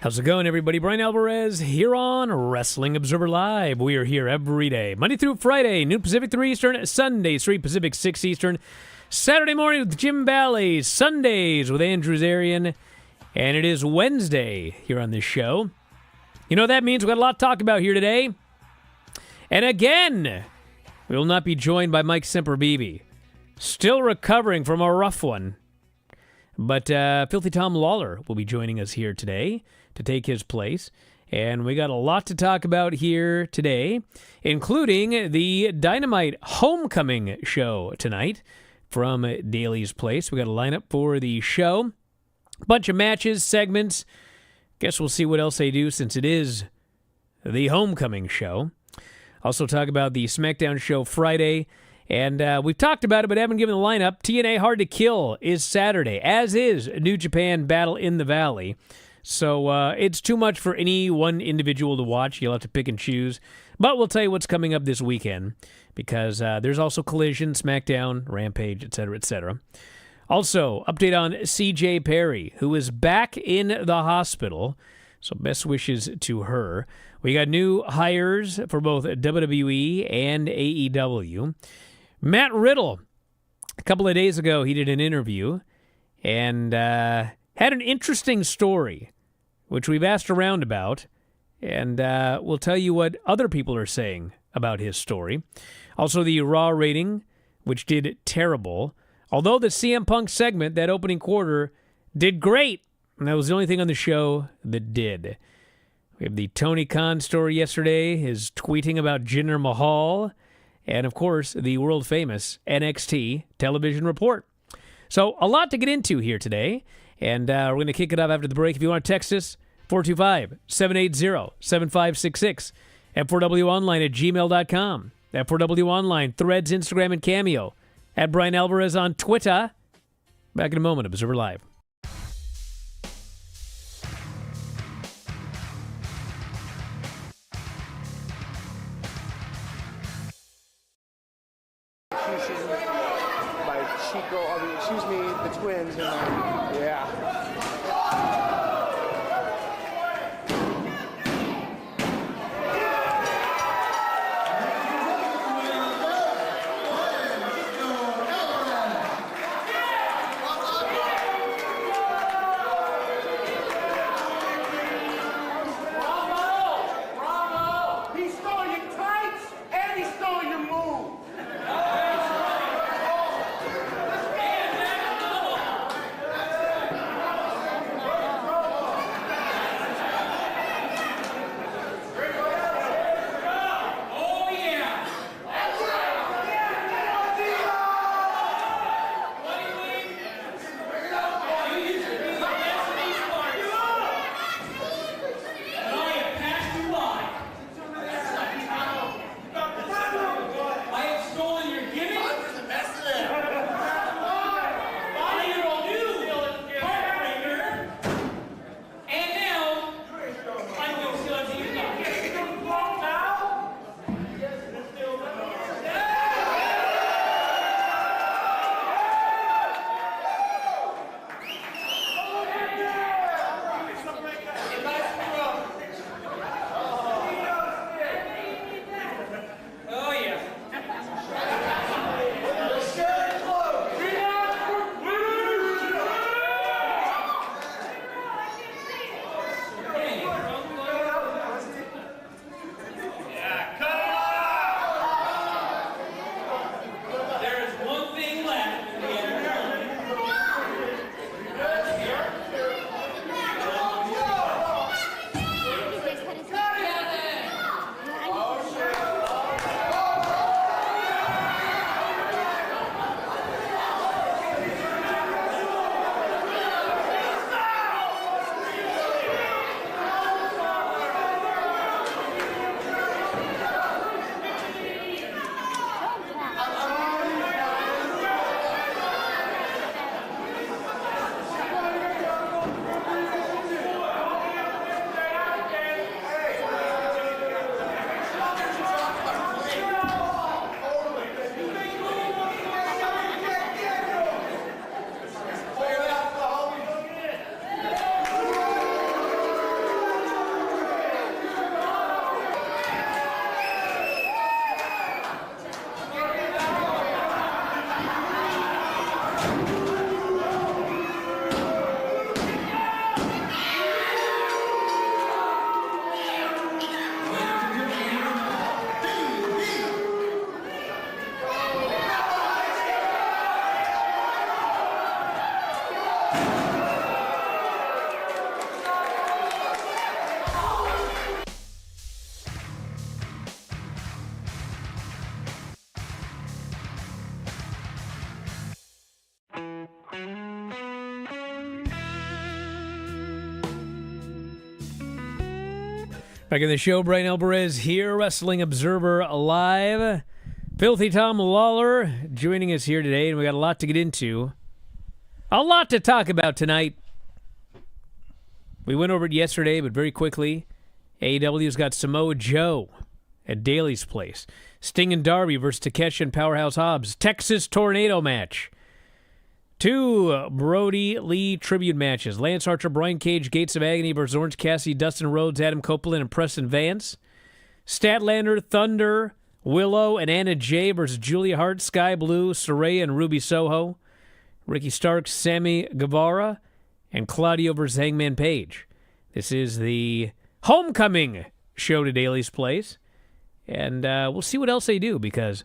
How's it going, everybody? Bryan Alvarez here on Wrestling Observer Live. We are here every day, Monday through Friday, noon Pacific, 3 Eastern, Sundays, 3 Pacific, 6 Eastern, Saturday morning with Jim Balley, Sundays with Andrew Zarian, and it is Wednesday here on this show. You know what that means? We've got a lot to talk about here today. And again, we will not be joined by Mike Sempervive. Still recovering from a rough one. But Filthy Tom Lawler will be joining us here today to take his place. And we got a lot to talk about here today, including the Dynamite Homecoming show tonight from Daly's Place. We got a lineup for the show. Bunch of matches, segments. Guess we'll see what else they do since it is the Homecoming show. Also talk about the SmackDown show Friday. And we've talked about it, but haven't given the lineup. TNA Hard to Kill is Saturday, as is New Japan Battle in the Valley. So it's too much for any one individual to watch. You'll have to pick and choose. But we'll tell you what's coming up this weekend, because there's also Collision, SmackDown, Rampage, etc., etc. Also, update on CJ Perry, who is back in the hospital. So best wishes to her. We got new hires for both WWE and AEW. Matt Riddle, a couple of days ago, he did an interview and had an interesting story, which we've asked around about, and we'll tell you what other people are saying about his story. Also, the Raw rating, which did terrible, although the CM Punk segment, that opening quarter, did great, and that was the only thing on the show that did. We have the Tony Khan story yesterday, his tweeting about Jinder Mahal, and, of course, the world-famous NXT television report. So, a lot to get into here today, and we're going to kick it off after the break. If you want to text us, 425-780-7566, F4WOnline@gmail.com, F4WOnline, Threads, Instagram, and Cameo, at Bryan Alvarez on Twitter. Back in a moment, Observer Live. The twins, yeah. Bravo! He stole your tights and he stole your move. Back in the show, Bryan Alvarez here, Wrestling Observer Live. Filthy Tom Lawler joining us here today, and we got a lot to get into. A lot to talk about tonight. We went over it yesterday, but very quickly, AEW's got Samoa Joe at Daly's Place. Sting and Darby versus Takeshi and Powerhouse Hobbs. Texas Tornado match. 2 Brody Lee tribute matches. Lance Archer, Brian Cage, Gates of Agony versus Orange Cassidy, Dustin Rhodes, Adam Copeland, and Preston Vance. Statlander, Thunder, Willow, and Anna Jay versus Julia Hart, Sky Blue, Saraya, and Ruby Soho. Ricky Starks, Sammy Guevara, and Claudio versus Hangman Page. This is the homecoming show to Daly's Place. And we'll see what else they do because,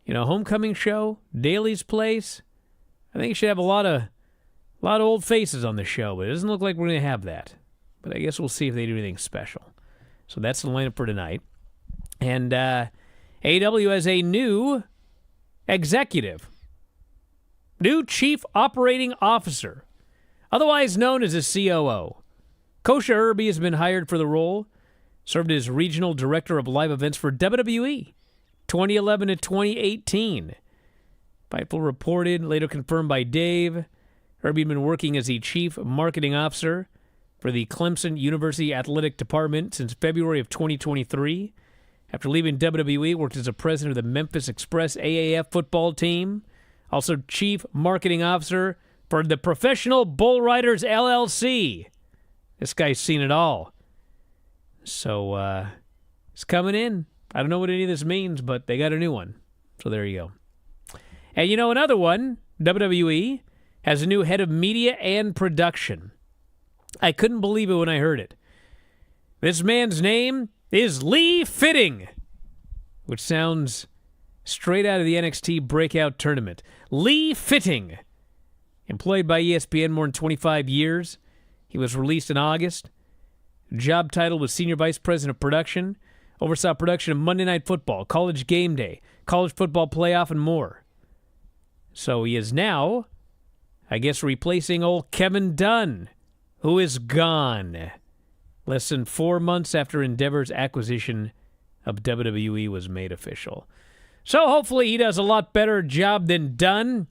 homecoming show, Daly's Place. I think you should have a lot of old faces on the show, but it doesn't look like we're going to have that. But I guess we'll see if they do anything special. So that's the lineup for tonight. And AEW has a new executive, new chief operating officer, otherwise known as a COO. Kosha Irby has been hired for the role, served as regional director of live events for WWE 2011 to 2018. Fightful reported, later confirmed by Dave. Irby had been working as the chief marketing officer for the Clemson University Athletic Department since February of 2023. After leaving WWE, worked as a president of the Memphis Express AAF football team. Also chief marketing officer for the Professional Bull Riders LLC. This guy's seen it all. So, it's coming in. I don't know what any of this means, but they got a new one. So there you go. And another one, WWE, has a new head of media and production. I couldn't believe it when I heard it. This man's name is Lee Fitting, which sounds straight out of the NXT Breakout Tournament. Lee Fitting, employed by ESPN more than 25 years. He was released in August. Job title was Senior Vice President of Production. Oversaw production of Monday Night Football, College Game Day, College Football Playoff, and more. So he is now, I guess, replacing old Kevin Dunn, who is gone less than 4 months after Endeavor's acquisition of WWE was made official. So hopefully he does a lot better job than Dunn.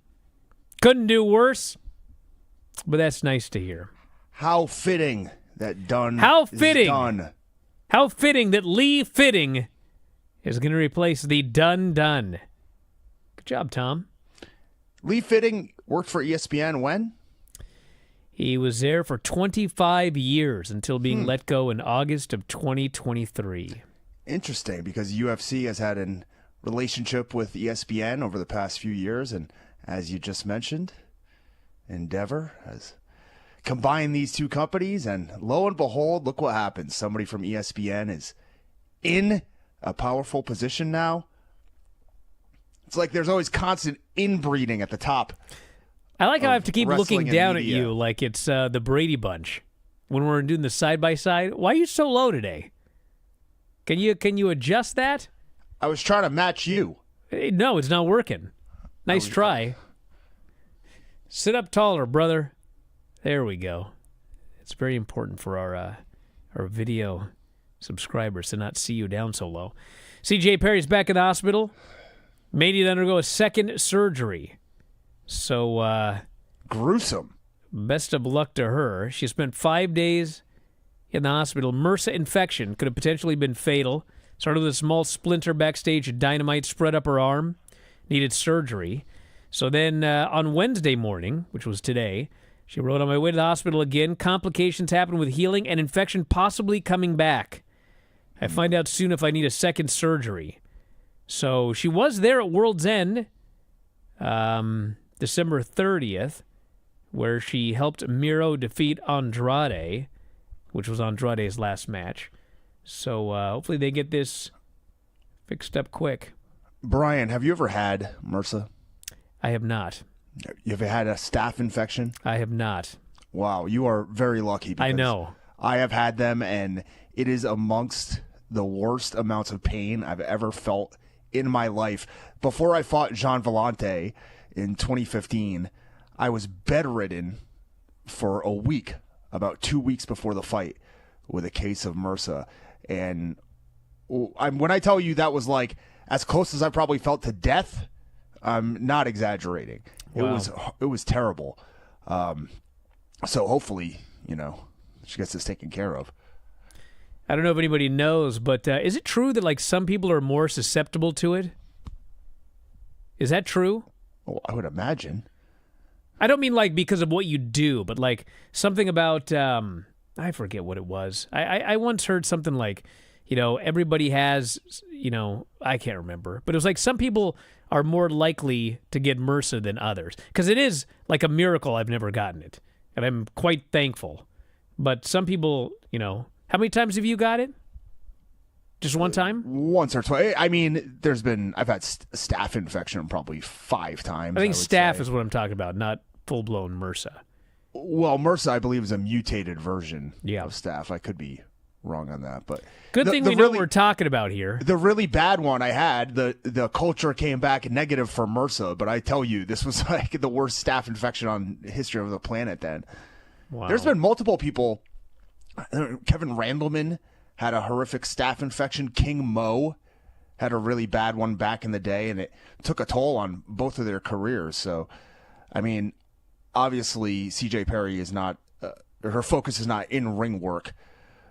Couldn't do worse, but that's nice to hear. How fitting that Dunn How is fitting. done. How fitting that Lee Fitting is going to replace the Dunn. Good job, Tom. Lee Fitting worked for ESPN when? He was there for 25 years until being let go in August of 2023. Interesting, because UFC has had a relationship with ESPN over the past few years, and as you just mentioned, Endeavor has combined these two companies, and lo and behold, look what happens. Somebody from ESPN is in a powerful position now. It's like there's always constant inbreeding at the top. I like how I have to keep looking wrestling and down at media. you like it's the Brady Bunch when we're doing the side-by-side. Why are you so low today? Can you adjust that? I was trying to match you. No, it's not working. Nice try. Sit up taller, brother. There we go. It's very important for our video subscribers to not see you down so low. CJ Perry's back in the hospital. Made it undergo a second surgery. So, Gruesome. best of luck to her. She spent 5 days in the hospital. MRSA infection could have potentially been fatal. Started with a small splinter backstage at Dynamite, spread up her arm. Needed surgery. So then on Wednesday morning, which was today, she wrote, "On my way to the hospital again. Complications happen with healing and infection possibly coming back. I find out soon if I need a second surgery." So she was there at World's End. December 30th, where she helped Miro defeat Andrade, which was Andrade's last match. So hopefully they get this fixed up quick. Brian, have you ever had MRSA? I have not. You ever had a staph infection? I have not. Wow, you are very lucky. I know. I have had them, and it is amongst the worst amounts of pain I've ever felt in my life. Before I fought Jean Vellante in 2015, I was bedridden for a week, about 2 weeks before the fight, with a case of MRSA. And when I tell you that was like as close as I probably felt to death, I'm not exaggerating. Wow. It was terrible. So hopefully, she gets this taken care of. I don't know if anybody knows, but is it true that like some people are more susceptible to it? Is that true? Well, I would imagine. I don't mean like because of what you do, but like something about I forget what it was. I once heard something like, everybody has, I can't remember, but it was like some people are more likely to get MRSA than others, because it is like a miracle I've never gotten it, and I'm quite thankful. But some people, how many times have you got it? Just one time? Once or twice. I mean, I've had staph infection probably 5 times. I think staph is what I'm talking about, not full-blown MRSA. Well, MRSA, I believe, is a mutated version of staph. I could be wrong on that, but good thing we know what we're talking about here. The really bad one I had, the culture came back negative for MRSA, but I tell you, this was like the worst staph infection on the history of the planet then. Wow. There's been multiple people. Kevin Randleman had a horrific staph infection. King Mo had a really bad one back in the day, and it took a toll on both of their careers. So, I mean, obviously, CJ Perry is not, her focus is not in ring work.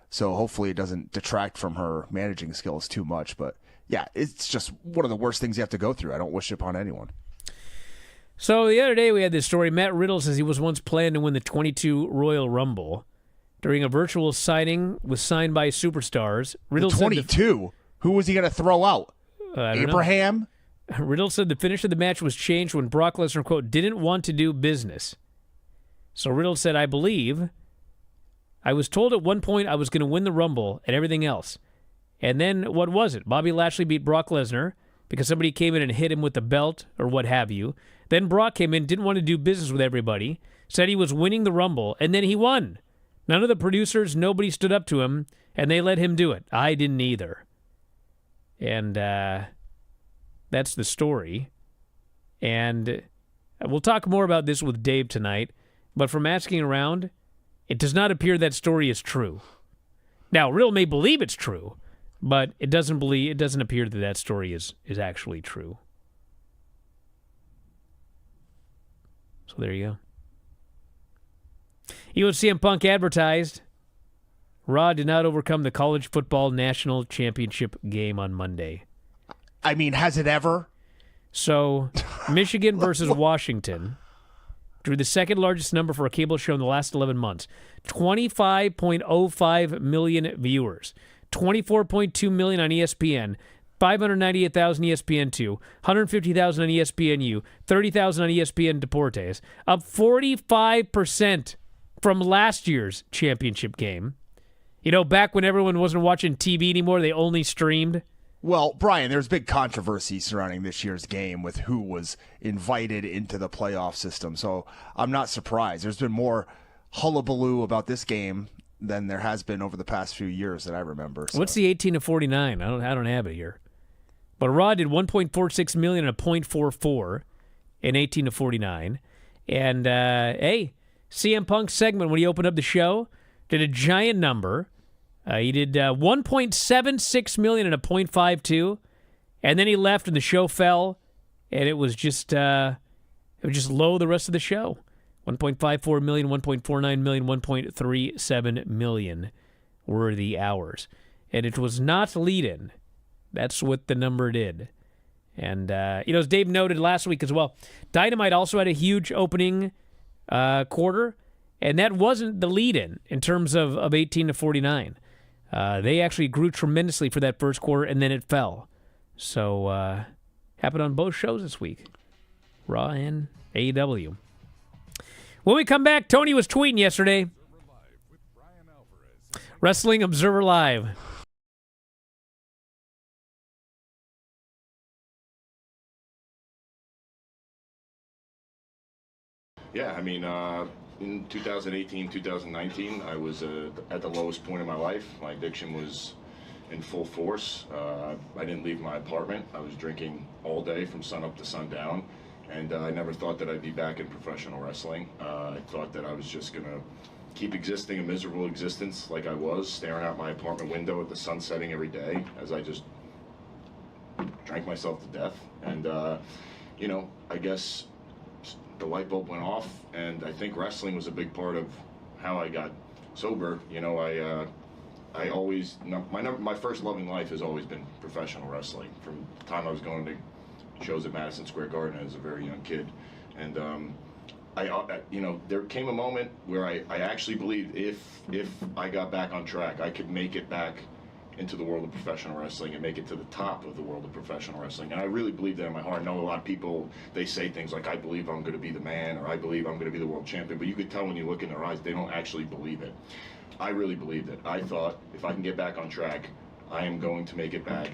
So hopefully it doesn't detract from her managing skills too much. But yeah, it's just one of the worst things you have to go through. I don't wish it upon anyone. So the other day we had this story. Matt Riddle says he was once planned to win the 22 Royal Rumble. During a virtual signing was signed by superstars. Riddle 22? Who was he going to throw out? Abraham? Riddle said the finish of the match was changed when Brock Lesnar, quote, didn't want to do business. So Riddle said, I believe I was told at one point I was going to win the Rumble and everything else. And then what was it? Bobby Lashley beat Brock Lesnar because somebody came in and hit him with the belt or what have you. Then Brock came in, didn't want to do business with everybody, said he was winning the Rumble, and then he won. None of the producers, nobody stood up to him, and they let him do it. I didn't either. And that's the story. And we'll talk more about this with Dave tonight, but from asking around, it does not appear that story is true. Now, Riddle may believe it's true, but it doesn't appear that that story is actually true. So there you go. CM Punk advertised Raw did not overcome the college football national championship game on Monday. I mean, has it ever? So, Michigan versus Washington drew the second largest number for a cable show in the last 11 months. 25.05 million viewers. 24.2 million on ESPN. 598,000 ESPN2, 150,000 on ESPNU, 30,000 on ESPN Deportes, up 45% from last year's championship game. Back when everyone wasn't watching TV anymore, they only streamed. Well, Brian, there's big controversy surrounding this year's game with who was invited into the playoff system, so I'm not surprised. There's been more hullabaloo about this game than there has been over the past few years that I remember. So. What's the 18-49? I don't have it here. But Raw did 1.46 million and a 0.44 in 18-49. And, CM Punk's segment when he opened up the show did a giant number. He did 1.76 million and a 0.52. And then he left and the show fell. And it was just low the rest of the show. 1.54 million, 1.49 million, 1.37 million were the hours. And it was not lead-in. That's what the number did. And, as Dave noted last week as well, Dynamite also had a huge opening quarter, and that wasn't the lead-in terms of 18-49. They actually grew tremendously for that first quarter, and then it fell. So, happened on both shows this week. Raw and AEW. When we come back, Tony was tweeting yesterday. Wrestling Observer Live. Yeah, I mean, in 2018, 2019, I was at the lowest point of my life. My addiction was in full force. I didn't leave my apartment. I was drinking all day from sun up to sundown, and I never thought that I'd be back in professional wrestling. I thought that I was just going to keep existing a miserable existence like I was, staring out my apartment window at the sun setting every day as I just drank myself to death. And, you know, I guess the light bulb went off, and I think wrestling was a big part of how I got sober. You know, I always, my first love in life has always been professional wrestling. From the time I was going to shows at Madison Square Garden as a very young kid. And, you know, there came a moment where I actually believed if I got back on track, I could make it back into the world of professional wrestling and make it to the top of the world of professional wrestling. And I really believe that in my heart. I know a lot of people, they say things like, I believe I'm going to be the man, or I believe I'm going to be the world champion, but you could tell when you look in their eyes, they don't actually believe it. I really believed it. I thought, if I can get back on track, I am going to make it back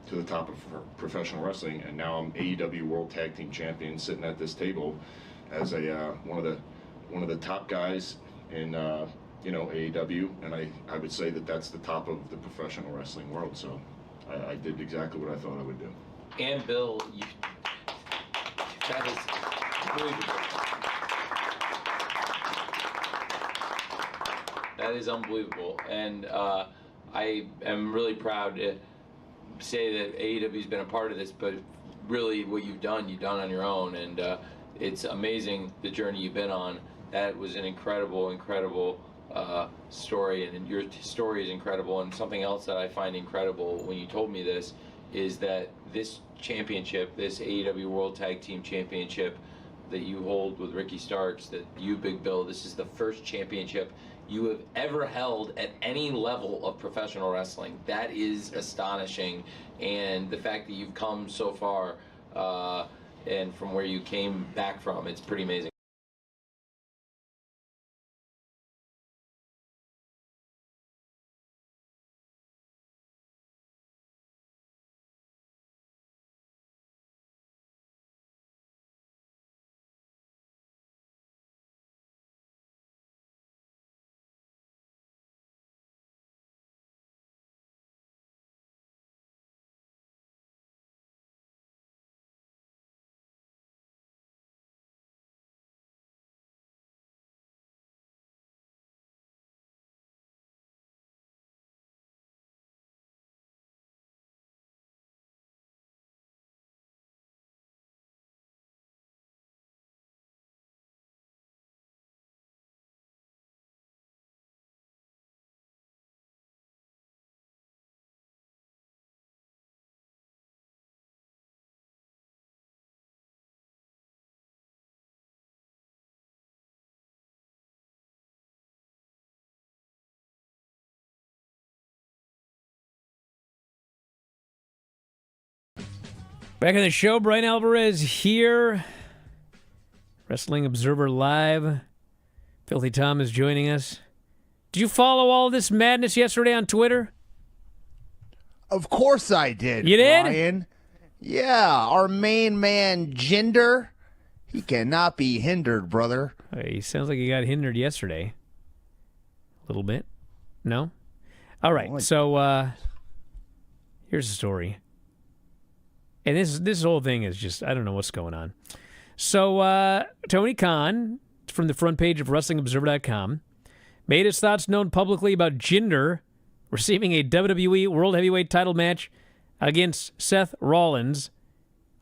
to the top of professional wrestling. And now I'm AEW World Tag Team Champion, sitting at this table as a one of the top guys in you know, AEW, and I would say that that's the top of the professional wrestling world. So I did exactly what I thought I would do. And Bill, that is unbelievable. That is unbelievable, and I am really proud to say that AEW's been a part of this, but really what you've done on your own, and it's amazing the journey you've been on. That was an incredible story, and your story is incredible. And something else that I find incredible when you told me this is that this championship, this AEW World Tag Team Championship that you hold with Ricky Starks, that you, Big Bill, this is the first championship you have ever held at any level of professional wrestling. That is astonishing, and the fact that you've come so far and from where you came back from, it's pretty amazing. Back in the show, Bryan Alvarez here. Wrestling Observer Live. Filthy Tom is joining us. Did you follow all this madness yesterday on Twitter? Of course I did. You did? Bryan. Yeah, our main man, Jinder. He cannot be hindered, brother. He sounds like he got hindered yesterday. A little bit. No? All right, so here's the story. And this whole thing is just, I don't know what's going on. So Tony Khan, from the front page of WrestlingObserver.com, made his thoughts known publicly about Jinder receiving a WWE World Heavyweight title match against Seth Rollins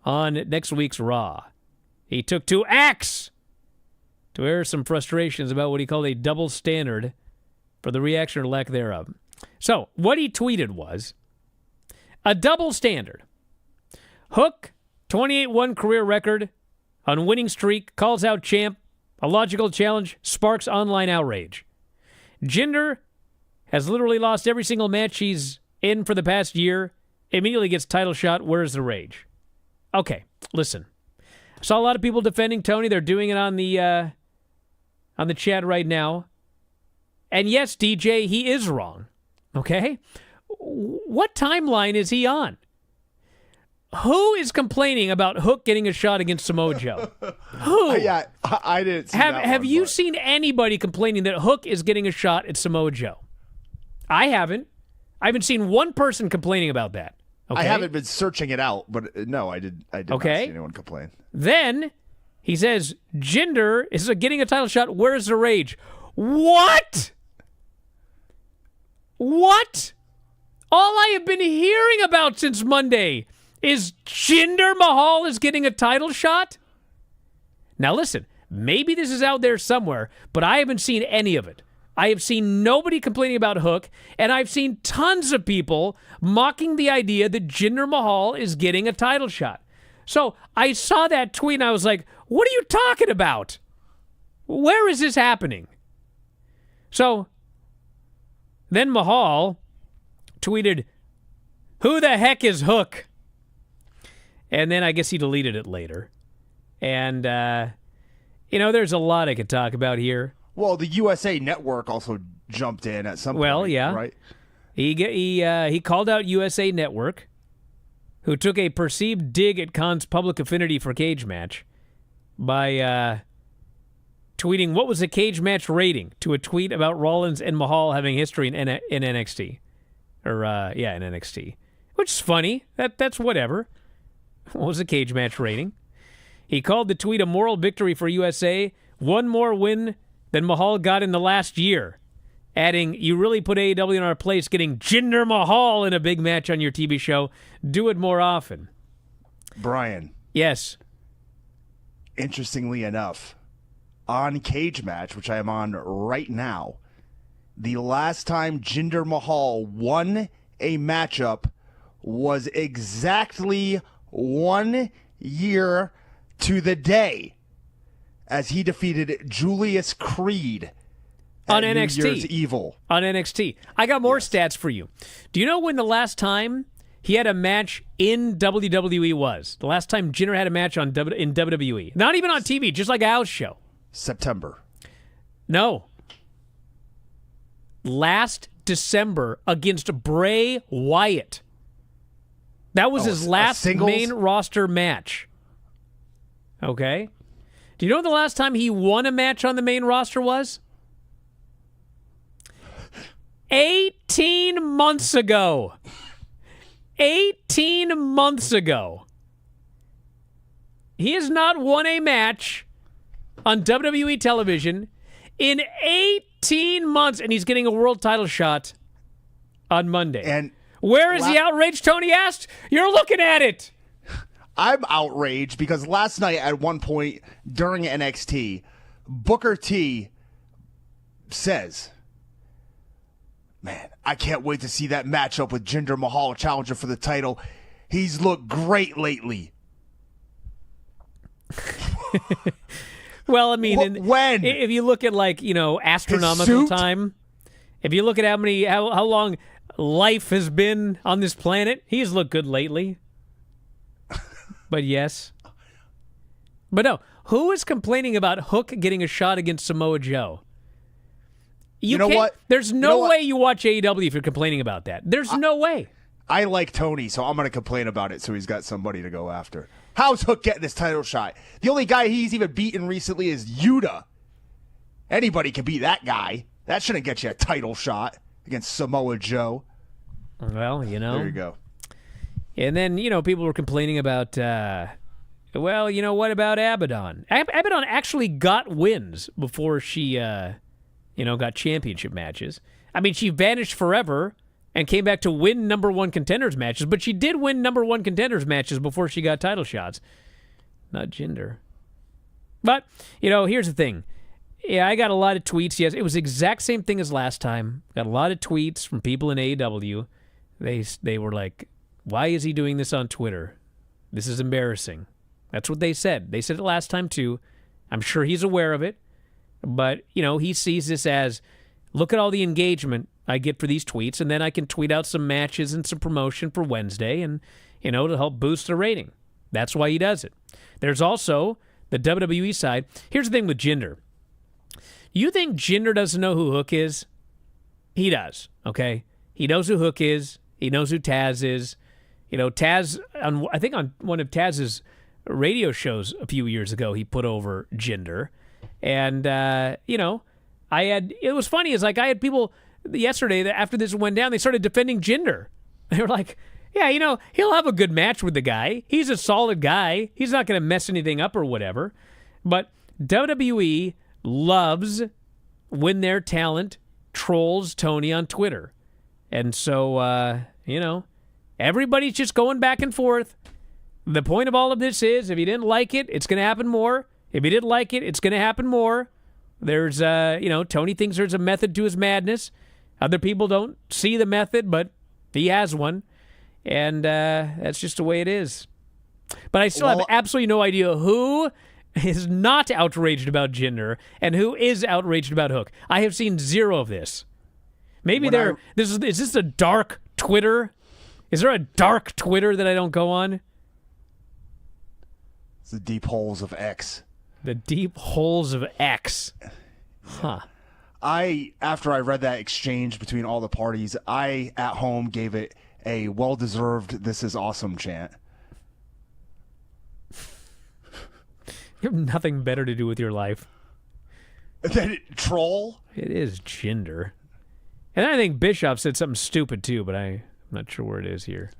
on next week's Raw. He took to X to air some frustrations about what he called a double standard for the reaction or lack thereof. So what he tweeted was, a double standard. Hook, 28-1 career record on winning streak, calls out champ, a logical challenge, sparks online outrage. Jinder has literally lost every single match he's in for the past year, immediately gets title shot, where's the rage? Okay, listen. Saw a lot of people defending Tony. They're doing it on the chat right now. And yes, DJ, he is wrong. Okay? What timeline is he on? Who is complaining about Hook getting a shot against Samoa Joe? Who? Yeah, I didn't see that Have one, you but- seen anybody complaining that Hook is getting a shot at Samoa Joe? I haven't. I haven't seen one person complaining about that. Okay? I haven't been searching it out, but no, I did not see anyone complain. Then he says, Jinder is getting a title shot. Where's the rage? What? What? All I have been hearing about since Monday is Jinder Mahal is getting a title shot? Now listen, maybe this is out there somewhere, but I haven't seen any of it. I have seen nobody complaining about Hook, and I've seen tons of people mocking the idea that Jinder Mahal is getting a title shot. So I saw that tweet and I was like, what are you talking about? Where is this happening? So then Mahal tweeted, who the heck is Hook? And then I guess he deleted it later. And, there's a lot I could talk about here. Well, the USA Network also jumped in at some point. Well, yeah. Right? He called out USA Network, who took a perceived dig at Khan's public affinity for cage match by tweeting what was the cage match rating to a tweet about Rollins and Mahal having history in NXT. In NXT. Which is funny. That's whatever. What was the cage match rating? He called the tweet a moral victory for USA. One more win than Mahal got in the last year. Adding, you really put AEW in our place getting Jinder Mahal in a big match on your TV show. Do it more often. Brian. Yes. Interestingly enough, on Cage Match, which I am on right now, the last time Jinder Mahal won a matchup was exactly 1 year to the day as he defeated Julius Creed on at NXT. New Year's Evil. On NXT. I got more stats for you. Do you know when the last time he had a match in WWE was? The last time Jinder had a match in WWE. Not even on TV, just like a house show. September. No. Last December against Bray Wyatt. That was his last main roster match. Okay. Do you know when the last time he won a match on the main roster was? 18 months ago. 18 months ago. He has not won a match on WWE television in 18 months, and he's getting a world title shot on Monday. And where is the outrage, Tony asked? You're looking at it. I'm outraged because last night at one point during NXT, Booker T says, man, I can't wait to see that matchup with Jinder Mahal, challenger for the title. He's looked great lately. Well, I mean, when? If you look at astronomical time, if you look at how long life has been on this planet, he's looked good lately. But yes. But no, who is complaining about Hook getting a shot against Samoa Joe? You know what? There's no way you watch AEW if you're complaining about that. There's no way. I like Tony, so I'm going to complain about it so he's got somebody to go after. How's Hook getting this title shot? The only guy he's even beaten recently is Yuta. Anybody can beat that guy. That shouldn't get you a title shot against Samoa Joe. Well, There you go. And then, people were complaining about, what about Abaddon? Abaddon actually got wins before she, got championship matches. I mean, she vanished forever and came back to win number one contenders matches, but she did win number one contenders matches before she got title shots. Not Jinder. But, here's the thing. Yeah, I got a lot of tweets. Yes, it was the exact same thing as last time. Got a lot of tweets from people in AEW. They were like, why is he doing this on Twitter? This is embarrassing. That's what they said. They said it last time too. I'm sure he's aware of it. But, he sees this as, look at all the engagement I get for these tweets, and then I can tweet out some matches and some promotion for Wednesday and, to help boost the rating. That's why he does it. There's also the WWE side. Here's the thing with Jinder. You think Jinder doesn't know who Hook is? He does, okay? He knows who Hook is. He knows who Taz is. You know, Taz, I think on one of Taz's radio shows a few years ago, he put over Jinder. And, you know, it was funny. It's like I had people yesterday that after this went down, they started defending Jinder. They were like, yeah, you know, he'll have a good match with the guy. He's a solid guy. He's not going to mess anything up or whatever. But WWE loves when their talent trolls Tony on Twitter. And so, you know, everybody's just going back and forth. The point of all of this is if you didn't like it, it's going to happen more. If you didn't like it, it's going to happen more. There's, you know, Tony thinks there's a method to his madness. Other people don't see the method, but he has one. And that's just the way it is. But I still have absolutely no idea who is not outraged about Jinder and who is outraged about Hook. I have seen zero of this. Maybe is this a dark Twitter? Is there a dark Twitter that I don't go on? It's the deep holes of X. The deep holes of X. Huh. After I read that exchange between all the parties, I, at home, gave it a well-deserved "This is awesome" chant. You have nothing better to do with your life. Then troll? It is Jinder. And I think Bischoff said something stupid, too, but I'm not sure where it is here.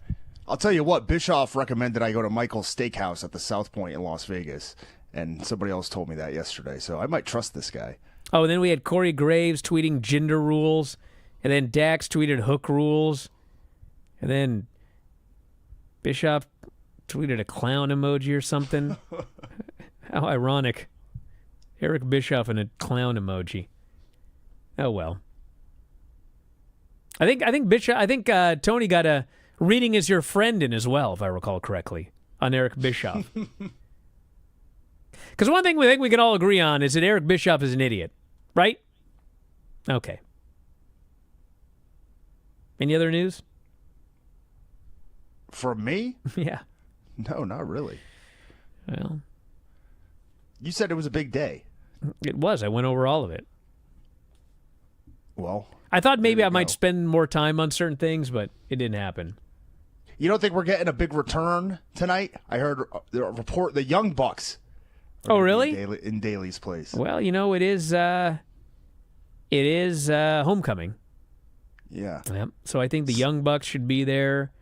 I'll tell you what, Bischoff recommended I go to Michael's Steakhouse at the South Point in Las Vegas, and somebody else told me that yesterday, so I might trust this guy. Oh, and then we had Corey Graves tweeting Jinder rules, and then Dax tweeted Hook rules, and then Bischoff tweeted a clown emoji or something. How ironic. Eric Bischoff and a clown emoji. Oh, well. I think Tony got a reading is your friend in as well, if I recall correctly, on Eric Bischoff. Because one thing we think we can all agree on is that Eric Bischoff is an idiot, right? Okay. Any other news? From me? Yeah. No, not really. Well, you said it was a big day. It was. I went over all of it. Well, I thought maybe I might spend more time on certain things, but it didn't happen. You don't think we're getting a big return tonight? I heard the report the Young Bucks. Oh, really? In Daly's place. Well, you know, it is homecoming. Yeah. Yep. So I think the Young Bucks should be there.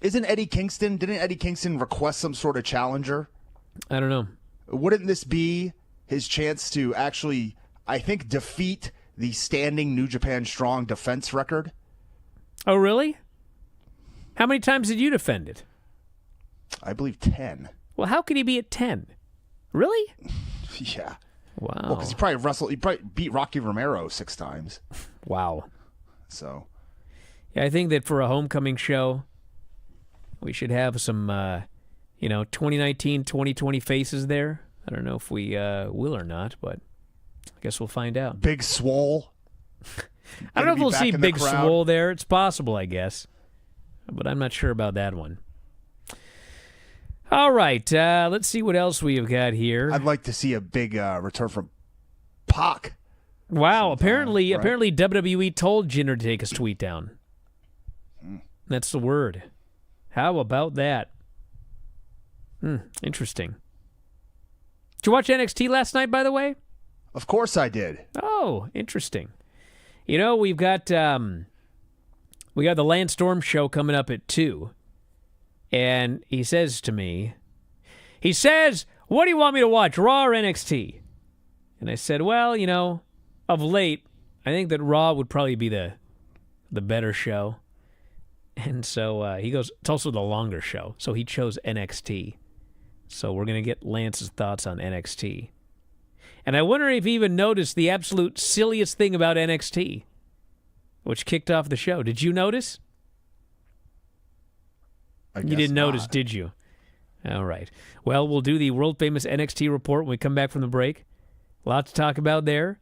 Didn't Eddie Kingston request some sort of challenger? I don't know. Wouldn't this be his chance to actually, I think, defeat the standing New Japan Strong defense record? Oh, really? How many times did you defend it? I believe 10. Well, how could he be at 10? Really? Yeah. Wow. Well, because he probably beat Rocky Romero 6 times. Wow. So. Yeah, I think that for a homecoming show, we should have some, 2019, 2020 faces there. I don't know if we will or not, but I guess we'll find out. Big Swole. I don't know if we'll see Big Swole there. It's possible, I guess. But I'm not sure about that one. All right, let's see what else we have got here. I'd like to see a big return from Pac. Wow, apparently WWE told Jinder to take his tweet down. That's the word. How about that? Interesting. Did you watch NXT last night, by the way? Of course I did. Oh, interesting. You know, we've got the Lance Storm show coming up at 2. And he says to me, what do you want me to watch, Raw or NXT? And I said, well, of late, I think that Raw would probably be the better show. And so he goes, it's also the longer show. So he chose NXT. So we're going to get Lance's thoughts on NXT. And I wonder if he even noticed the absolute silliest thing about NXT, which kicked off the show. Did you notice? You didn't notice, did you? All right. Well, we'll do the world-famous NXT report when we come back from the break. Lots to talk about there.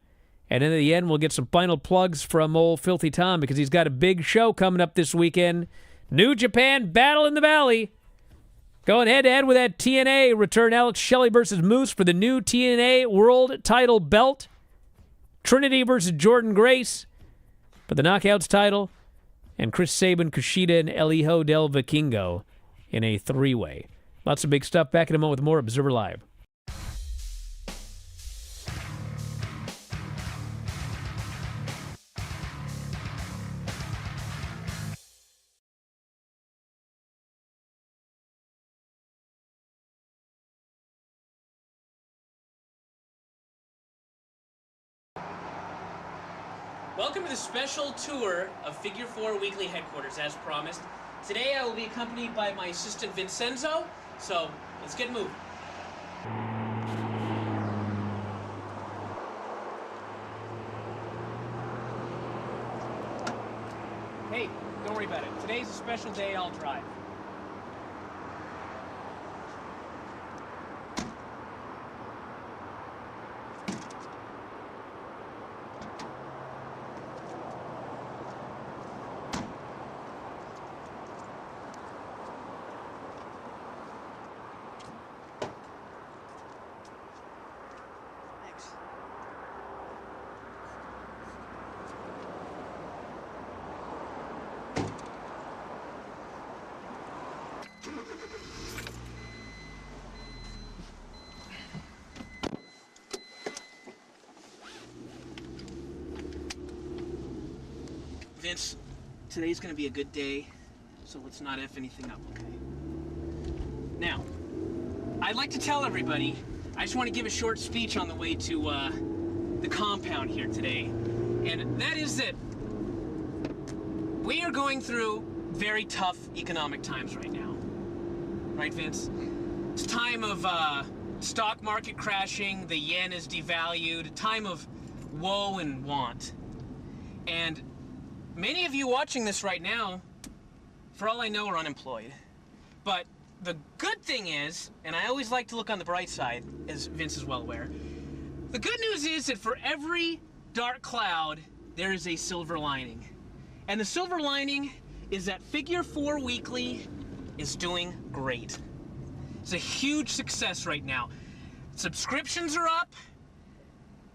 And then at the end, we'll get some final plugs from old Filthy Tom because he's got a big show coming up this weekend. New Japan Battle in the Valley. Going head-to-head with that TNA return, Alex Shelley versus Moose for the new TNA World Title belt. Trinity versus Jordan Grace for the Knockouts title. And Chris Sabin, Kushida, and El Hijo del Vikingo in a three-way. Lots of big stuff. Back in a moment with more Observer Live. Welcome to the special tour of Figure 4 Weekly Headquarters, as promised. Today I will be accompanied by my assistant Vincenzo, so let's get moving. Hey, don't worry about it. Today's a special day, I'll drive. Vince, today's gonna be a good day, so let's not F anything up, okay? Now, I'd like to tell everybody, I just want to give a short speech on the way to the compound here today, and that is that we are going through very tough economic times right now. Right, Vince? It's a time of stock market crashing, the yen is devalued, a time of woe and want. And many of you watching this right now, for all I know, are unemployed. But the good thing is, and I always like to look on the bright side, as Vince is well aware, the good news is that for every dark cloud, there is a silver lining. And the silver lining is that Figure 4 Weekly is doing great. It's a huge success right now. Subscriptions are up,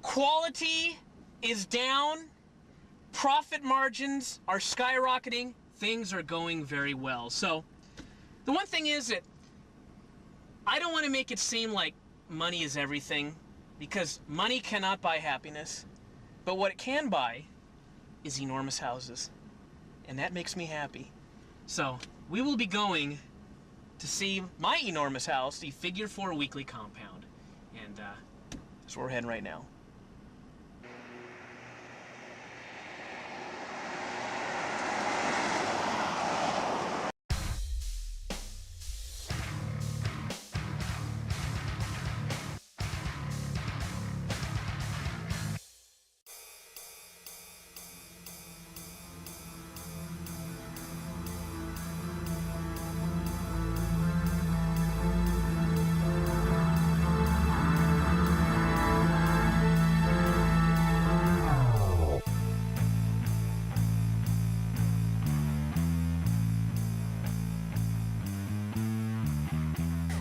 quality is down, profit margins are skyrocketing, things are going very well. So, the one thing is that I don't want to make it seem like money is everything, because money cannot buy happiness, but what it can buy is enormous houses, and that makes me happy. So, we will be going to see my enormous house, the Figure 4 Weekly compound, and that's where we're heading right now.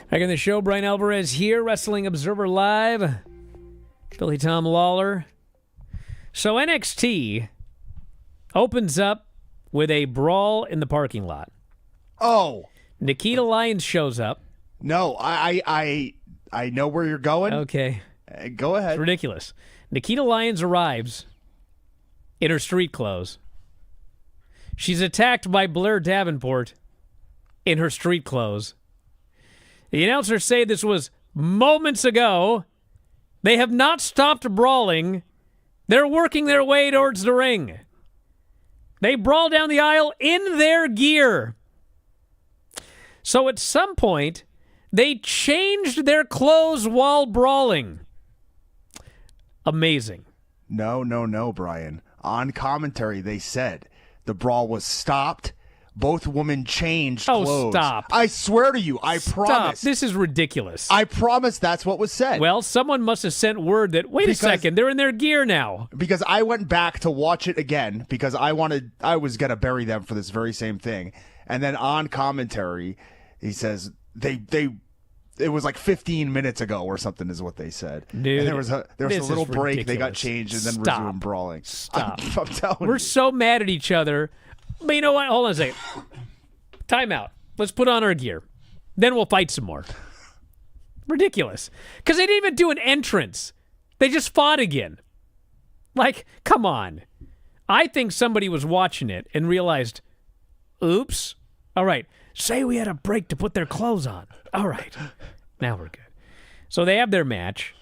Back in the show, Bryan Alvarez here, Wrestling Observer Live. Billy Tom Lawler. So NXT opens up with a brawl in the parking lot. Oh. Nikita Lyons shows up. No, I know where you're going. Okay. Go ahead. It's ridiculous. Nikita Lyons arrives in her street clothes. She's attacked by Blair Davenport in her street clothes. The announcers say this was moments ago. They have not stopped brawling. They're working their way towards the ring. They brawl down the aisle in their gear. So at some point, they changed their clothes while brawling. Amazing. No, Brian. On commentary, they said the brawl was stopped. Both women changed clothes. Oh, stop. I swear to you, I promise. This is ridiculous. I promise that's what was said. Well, someone must have sent word that, wait a second, they're in their gear now. Because I went back to watch it again because I was going to bury them for this very same thing. And then on commentary, he says it was like 15 minutes ago or something is what they said. Dude, and there was a little break. Ridiculous. They got changed and then Stop. resumed brawling. Stop. I'm telling We're you. so mad at each other. But you know what? Hold on a second. Time out. Let's put on our gear. Then we'll fight some more. Ridiculous. Because they didn't even do an entrance. They just fought again. Like, come on. I think somebody was watching it and realized, oops. All right. Say we had a break to put their clothes on. All right. Now we're good. So they have their match,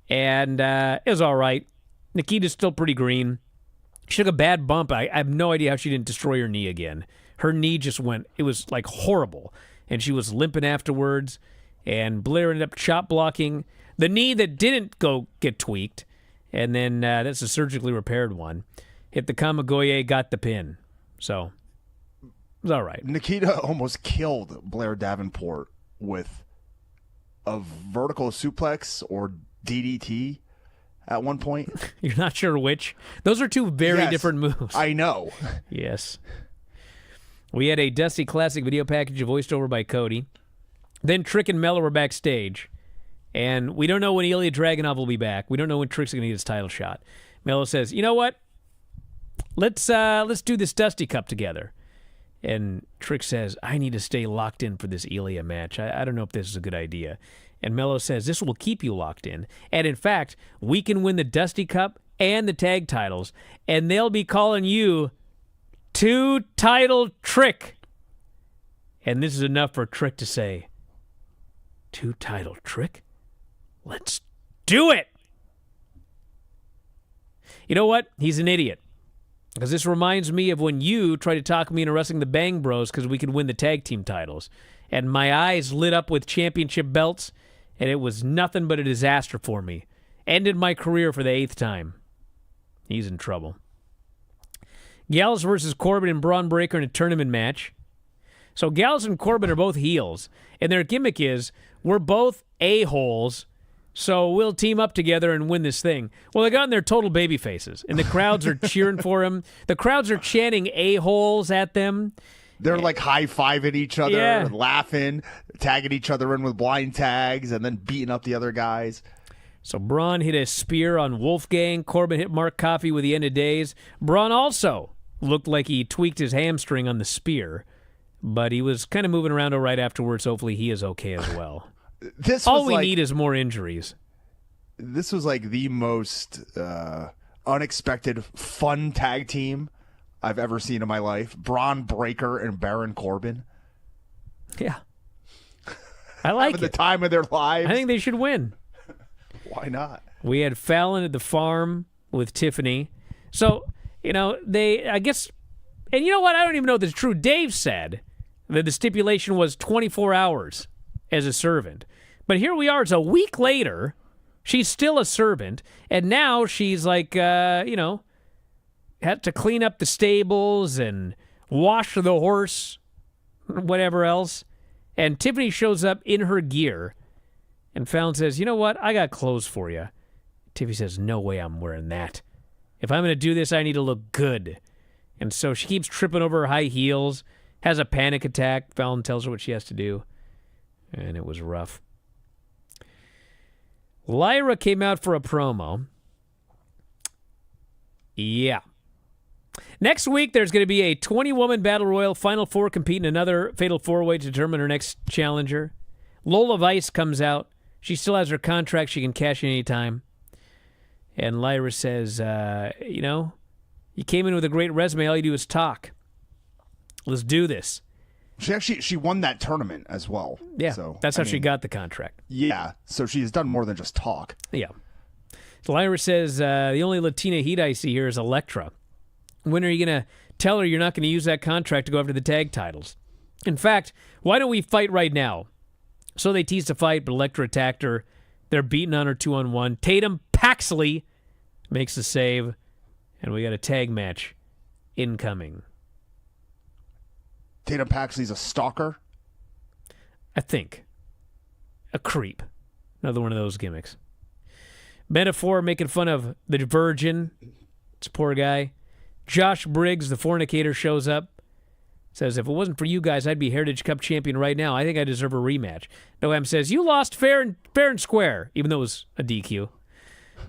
and it was all right. Nikita's still pretty green. She took a bad bump. I have no idea how she didn't destroy her knee again. Her knee just went, it was like horrible. And she was limping afterwards, and Blair ended up chop blocking the knee that didn't go get tweaked, and then that's a surgically repaired one. Hit the Kamagoye, got the pin. So it was all right. Nikita almost killed Blair Davenport with a vertical suplex or DDT at one point. You're not sure which? Those are two very Yes, different moves. I know. Yes. We had a Dusty Classic video package voiced over by Cody. Then Trick and Mello were backstage. And we don't know when Ilya Dragunov will be back. We don't know when Trick's going to get his title shot. Mello says, you know what? Let's do this Dusty Cup together. And Trick says, I need to stay locked in for this Ilya match. I don't know if this is a good idea. And Mello says, this will keep you locked in. And in fact, we can win the Dusty Cup and the tag titles. And they'll be calling you Two-Title Trick. And this is enough for Trick to say, Two-Title Trick? Let's do it! You know what? He's an idiot. Because this reminds me of when you tried to talk me into wrestling the Bang Bros because we could win the tag team titles. And my eyes lit up with championship belts, and it was nothing but a disaster for me. Ended my career for the 8th time. He's in trouble. Gallows versus Corbin and Braun Breaker in a tournament match. So Gallows and Corbin are both heels, and their gimmick is, we're both a-holes, so we'll team up together and win this thing. Well, they got in their total baby faces, and the crowds are cheering for him. The crowds are chanting a-holes at them. They're like high-fiving each other, Yeah. laughing, tagging each other in with blind tags, and then beating up the other guys. So Braun hit a spear on Wolfgang. Corbin hit Mark Coffey with the end of days. Braun also looked like he tweaked his hamstring on the spear, but he was kind of moving around all right afterwards. Hopefully he is okay as well. All we need is more injuries. This was like the most unexpected, fun tag team I've ever seen in my life. Braun Breaker and Baron Corbin. Yeah. I like Having it. the time of their lives. I think they should win. Why not? We had Fallon at the farm with Tiffany. So, I guess, and you know what? I don't even know if it's true. Dave said that the stipulation was 24 hours as a servant. But here we are. It's a week later. She's still a servant. And now she's like, had to clean up the stables and wash the horse, whatever else. And Tiffany shows up in her gear. And Fallon says, you know what? I got clothes for you. Tiffany says, no way I'm wearing that. If I'm going to do this, I need to look good. And so she keeps tripping over her high heels, has a panic attack. Fallon tells her what she has to do. And it was rough. Lyra came out for a promo. Yeah. Next week, there's going to be a 20-woman Battle Royal Final Four competing in another Fatal 4-Way to determine her next challenger. Lola Vice comes out. She still has her contract. She can cash in any time. And Lyra says, you came in with a great resume. All you do is talk. Let's do this. She won that tournament as well. Yeah, so, that's how she got the contract. Yeah, so she's done more than just talk. Yeah. So Lyra says, the only Latina heat I see here is Elektra. When are you going to tell her you're not going to use that contract to go after the tag titles? In fact, why don't we fight right now? So they teased a fight, but Elektra attacked her. They're beating on her 2-on-1. Tatum Paxley makes the save, and we got a tag match incoming. Tatum Paxley's a stalker? I think. A creep. Another one of those gimmicks. Metaphor making fun of the Virgin. It's a poor guy. Josh Briggs, the fornicator, shows up. Says, if it wasn't for you guys, I'd be Heritage Cup champion right now. I think I deserve a rematch. Noam says, you lost fair and square, even though it was a DQ.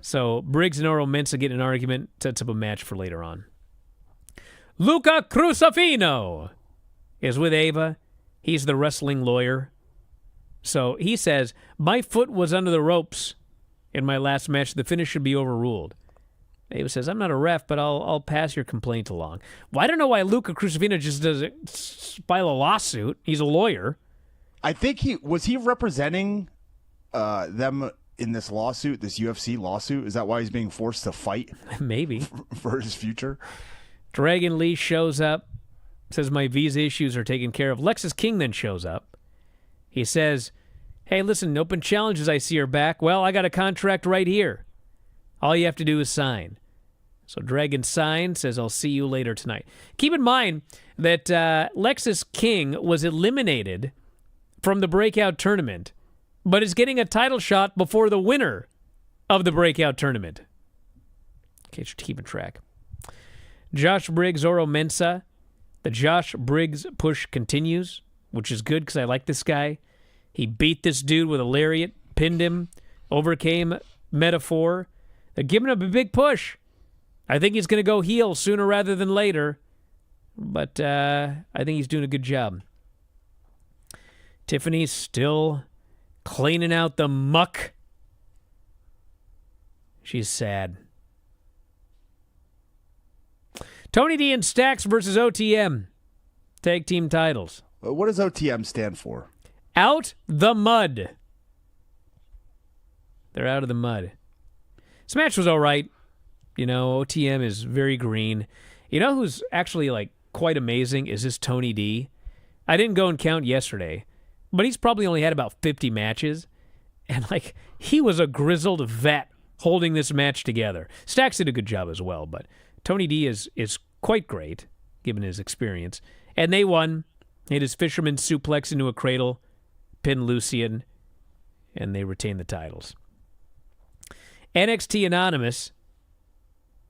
So Briggs and Oro Mensah get in an argument, sets up a match for later on. Luca Crusafino is with Ava. He's the wrestling lawyer. So he says, my foot was under the ropes in my last match. The finish should be overruled. Ava says, I'm not a ref, but I'll pass your complaint along. Well, I don't know why Luca Crusafino just doesn't file a lawsuit. He's a lawyer. I think he representing them in this lawsuit, this UFC lawsuit. Is that why he's being forced to fight? Maybe. For his future? Dragon Lee shows up, says my visa issues are taken care of. Lexus King then shows up. He says, hey, listen, open challenges I see are back. Well, I got a contract right here. All you have to do is sign. So Dragon signs, says, I'll see you later tonight. Keep in mind that Lexus King was eliminated from the breakout tournament, but is getting a title shot before the winner of the breakout tournament. In case you're keeping track. Josh Briggs, Oro Mensah. The Josh Briggs push continues, which is good because I like this guy. He beat this dude with a lariat, pinned him, overcame Metaphor. They're giving him a big push. I think he's going to go heel sooner rather than later, but I think he's doing a good job. Tiffany's still cleaning out the muck. She's sad. Tony D and Stacks versus OTM. Tag team titles. What does OTM stand for? Out the mud. They're out of the mud. This match was all right. You know, OTM is very green. You know who's actually, like, quite amazing is this Tony D. I didn't go and count yesterday, but he's probably only had about 50 matches. And, like, he was a grizzled vet holding this match together. Stacks did a good job as well, but Tony D is quite great, given his experience. And they won. Hit his fisherman suplex into a cradle, pinned Lucian, and they retained the titles. NXT Anonymous.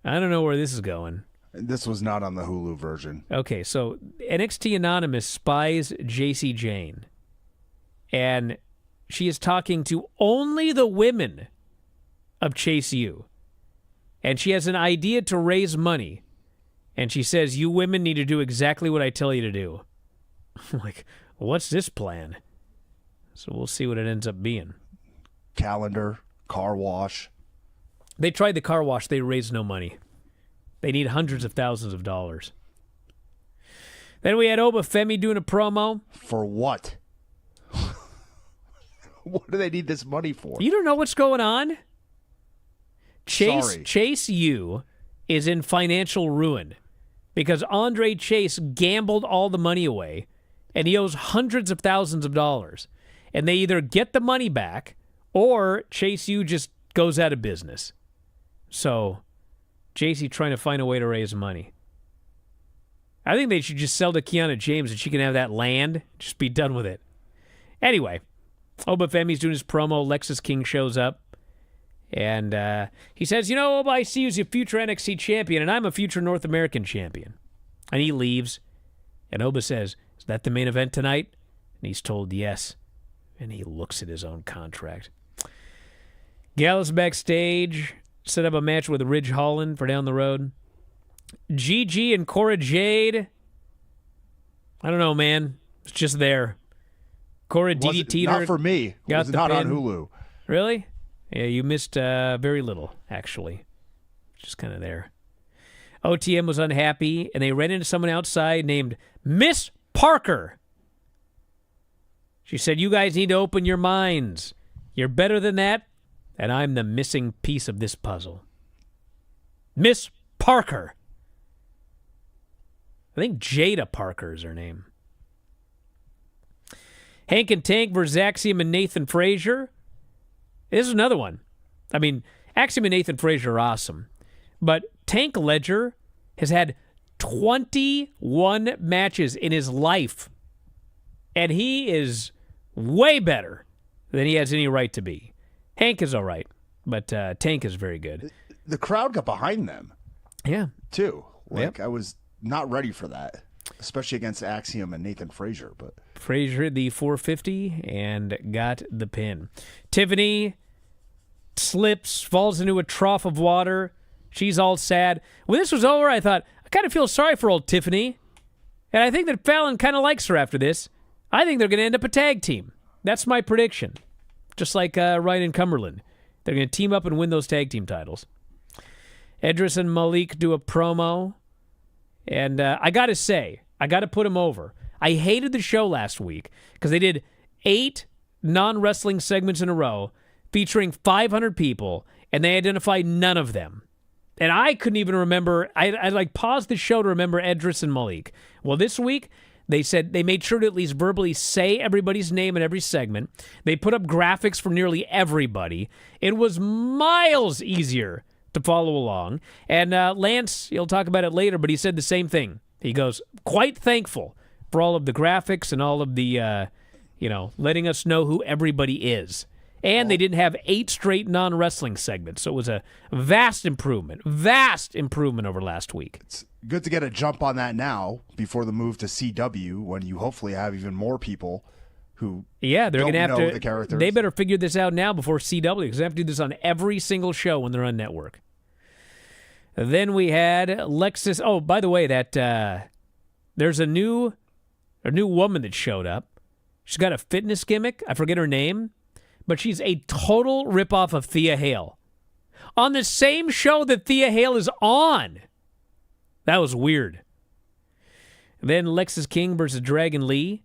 I don't know where this is going. This was not on the Hulu version. Okay, so NXT Anonymous spies JC Jane, and she is talking to only the women of Chase U. And she has an idea to raise money. And she says, you women need to do exactly what I tell you to do. I'm like, what's this plan? So we'll see what it ends up being. Calendar, car wash. They tried the car wash. They raised no money. They need hundreds of thousands of dollars. Then we had Oba Femi doing a promo. For what? What do they need this money for? You don't know what's going on? Sorry. Chase U is in financial ruin because Andre Chase gambled all the money away, and he owes hundreds of thousands of dollars. And they either get the money back or Chase U just goes out of business. So, JC trying to find a way to raise money. I think they should just sell to Kiana James and she can have that land. Just be done with it. Anyway, Oba Femi's doing his promo. Lexus King shows up. And he says, you know, Oba, I see you as a future NXT champion, and I'm a future North American champion. And he leaves. And Oba says, is that the main event tonight? And he's told yes. And he looks at his own contract. Gallus backstage. Set up a match with Ridge Holland for down the road. Gigi and Cora Jade. I don't know, man. It's just there. Cora DDT'd her. Not for me. It was not on Hulu. Really? Yeah, you missed very little, actually. Just kind of there. OTM was unhappy, and they ran into someone outside named Miss Parker. She said, you guys need to open your minds. You're better than that. And I'm the missing piece of this puzzle. Miss Parker. I think Jada Parker is her name. Hank and Tank versus Axiom and Nathan Frazier. This is another one. I mean, Axiom and Nathan Frazier are awesome. But Tank Ledger has had 21 matches in his life. And he is way better than he has any right to be. Hank is all right, but Tank is very good. The crowd got behind them. Yeah. Too. Yep. I was not ready for that. especially against Axiom and Nathan Frazier. But Frazier hit the 450 and got the pin. Tiffany slips, falls into a trough of water. She's all sad. When this was over, I thought, I kind of feel sorry for old Tiffany. And I think that Fallon kind of likes her after this. I think they're going to end up a tag team. That's my prediction. Just like Ryan and Cumberland. They're going to team up and win those tag team titles. Edris and Malik do a promo. And I got to say, I got to put them over. I hated the show last week because they did 8 non-wrestling segments in a row featuring 500 people, and they identified none of them. And I couldn't even remember. I paused the show to remember Edris and Malik. Well, this week, they said they made sure to at least verbally say everybody's name in every segment. They put up graphics for nearly everybody. It was miles easier to follow along. And Lance, he'll talk about it later, but he said the same thing. He goes, quite thankful for all of the graphics and all of the, letting us know who everybody is. And they didn't have 8 straight non-wrestling segments. So it was a vast improvement over last week. it's good to get a jump on that now before the move to CW, when you hopefully have even more people who they're don't going to have know to. the characters. They better figure this out now before CW, because they have to do this on every single show when they're on network. Then we had Lexus. Oh, by the way, that there's a new woman that showed up. She's got a fitness gimmick. I forget her name, but she's a total ripoff of Thea Hale on the same show that Thea Hale is on. That was weird. Then Lexus King versus Dragon Lee.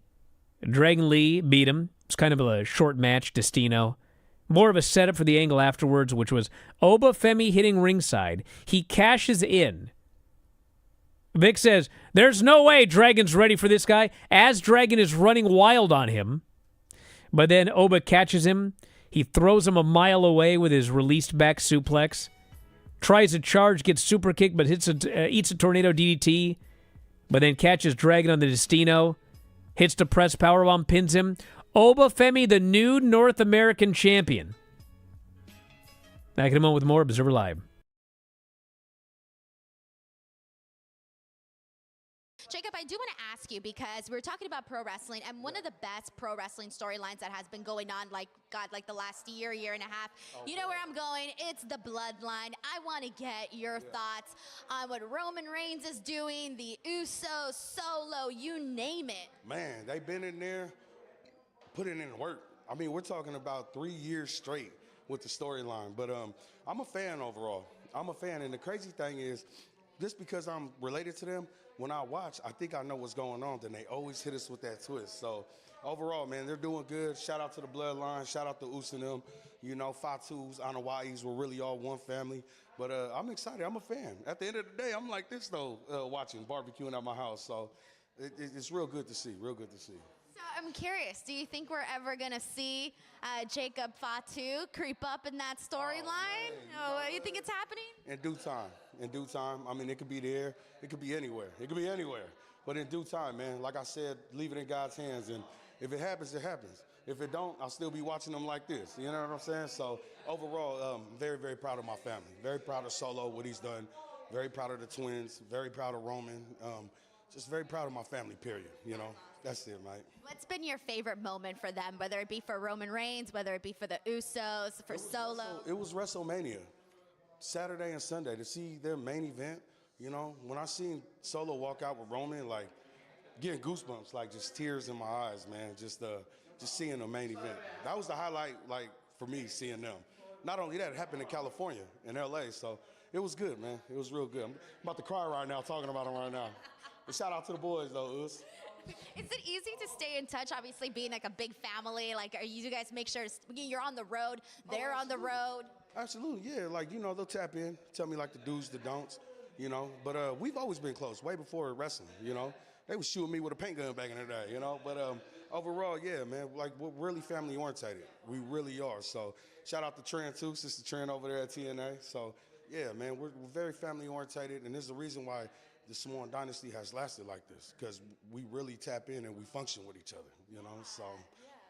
Dragon Lee beat him. It's kind of a short match, Destino. More of a setup for the angle afterwards, which was Oba Femi hitting ringside. He cashes in. Vic says, there's no way Dragon's ready for this guy, as Dragon is running wild on him. But then Oba catches him. He throws him a mile away with his released back suplex. Tries a charge, gets super kicked, but eats a tornado DDT. But then catches Dragon on the Destino. Hits the press powerbomb, pins him. Oba Femi, the new North American champion. Back in a moment with more Observer Live. Jacob, I do want to ask you, because we're talking about pro wrestling, and one of the best pro wrestling storylines that has been going on, like the last year and a half. You know where I'm going? It's the Bloodline. I want to get your thoughts on what Roman Reigns is doing, the Usos, Solo, you name it. Man, they've been in there putting in work. I mean, we're talking about 3 years straight with the storyline. But I'm a fan overall. I'm a fan, and the crazy thing is, just because I'm related to them, when I watch, I think I know what's going on. Then they always hit us with that twist. So overall, man, they're doing good. Shout out to the Bloodline. Shout out to Us and them. You know, Fatu's, Anawai's, we're really all one family. But I'm excited. I'm a fan. At the end of the day, I'm like this, though, watching, barbecuing at my house. So it's real good to see, real good to see. So I'm curious, do you think we're ever going to see Jacob Fatu creep up in that storyline? You think it's happening? In due time. In due time. I mean, it could be there. It could be anywhere. It could be anywhere. But in due time, man, like I said, leave it in God's hands. And if it happens, it happens. If it don't, I'll still be watching them like this. You know what I'm saying? So overall, very, very proud of my family. Very proud of Solo, what he's done. Very proud of the twins. Very proud of Roman. Just very proud of my family, period. You know, that's it, mate. What's been your favorite moment for them, whether it be for Roman Reigns, whether it be for the Usos, for Solo? It was WrestleMania, Saturday and Sunday, to see their main event. You know, when I seen Solo walk out with Roman, like, getting goosebumps, like, just tears in my eyes, man, just seeing the main event. That was the highlight, like, for me, seeing them. Not only that, it happened in California, in L.A., so it was good, man. It was real good. I'm about to cry right now, talking about them right now. But shout out to the boys, though, Us. Is it easy to stay in touch, obviously being like a big family? Like, are you guys make sure you're on the road, they're on the road? Absolutely, yeah. Like, you know, they'll tap in, tell me, like, the do's, the don'ts, you know. But we've always been close, way before wrestling, you know. They was shooting me with a paint gun back in the day, you know. But overall, yeah, man, like, we're really family-orientated. We really are. So shout out to Trent, too, Sister Trent over there at TNA. So, yeah, man, we're very family-orientated, and there's a reason why the Samoan dynasty has lasted like this, because we really tap in and we function with each other, you know. So,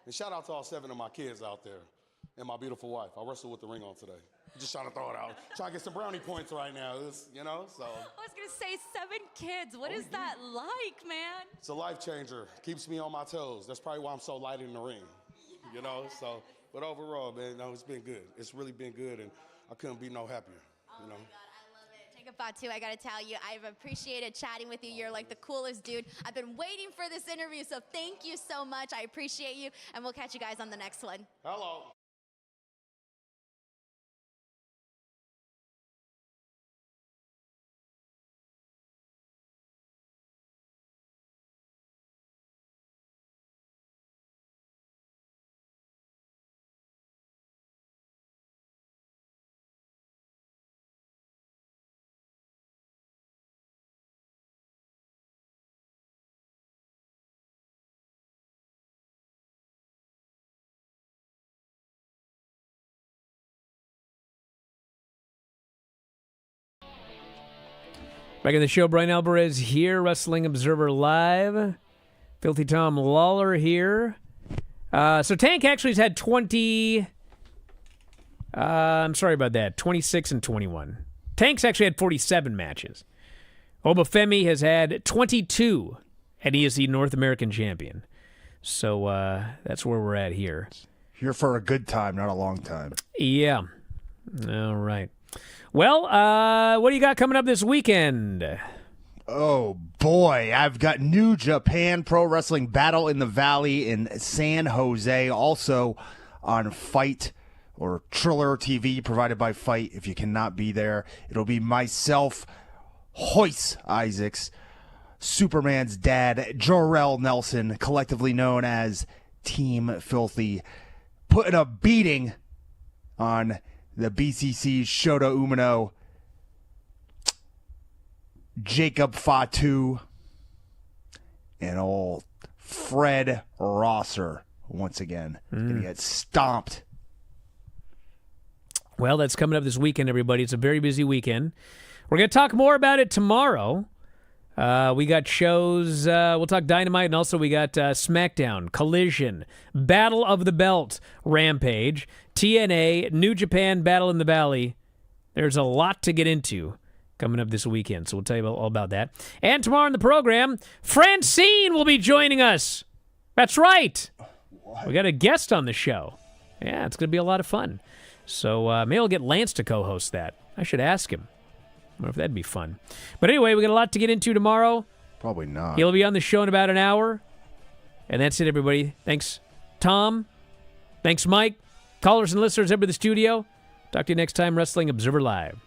and shout out to all 7 of my kids out there and my beautiful wife. I wrestled with the ring on today. Just trying to throw it out. Trying to get some brownie points right now. You know, so. I was going to say 7 kids. What is that like, man? It's a life changer. Keeps me on my toes. That's probably why I'm so light in the ring. You know, so. But overall, man, no, it's been good. It's really been good, and I couldn't be no happier. You know. Oh my God, I love it. Jacob Fatu, I gotta tell you, I've appreciated chatting with you. You're like the coolest dude. I've been waiting for this interview, so thank you so much. I appreciate you, and we'll catch you guys on the next one. Hello. Back in the show, Bryan Alvarez here, Wrestling Observer Live. Filthy Tom Lawler here. So Tank actually has had 20... I'm sorry about that. 26 and 21. Tank's actually had 47 matches. Obafemi has had 22, and he is the North American champion. So that's where we're at here. Here for a good time, not a long time. Yeah. All right. Well, what do you got coming up this weekend? Oh, boy. I've got New Japan Pro Wrestling Battle in the Valley in San Jose. Also on Fight or Triller TV provided by Fight. If you cannot be there, it'll be myself, Hoyce Isaacs, Superman's dad, Jorel Nelson, collectively known as Team Filthy, putting a beating on the BCC's Shota Umino, Jacob Fatu, and old Fred Rosser once again. Going to get stomped. Well, that's coming up this weekend, everybody. It's a very busy weekend. We're going to talk more about it tomorrow. We got shows. We'll talk Dynamite, and also we got SmackDown, Collision, Battle of the Belt, Rampage, TNA, New Japan, Battle in the Valley. There's a lot to get into coming up this weekend, so we'll tell you all about that. And tomorrow on the program, Francine will be joining us. That's right. We got a guest on the show. Yeah, it's going to be a lot of fun. So maybe I'll get Lance to co-host that. I should ask him. I wonder if that'd be fun. But anyway, we got a lot to get into tomorrow. Probably not. He'll be on the show in about an hour. And that's it, everybody. Thanks, Tom. Thanks, Mike. Callers and listeners over the studio. Talk to you next time, Wrestling Observer Live.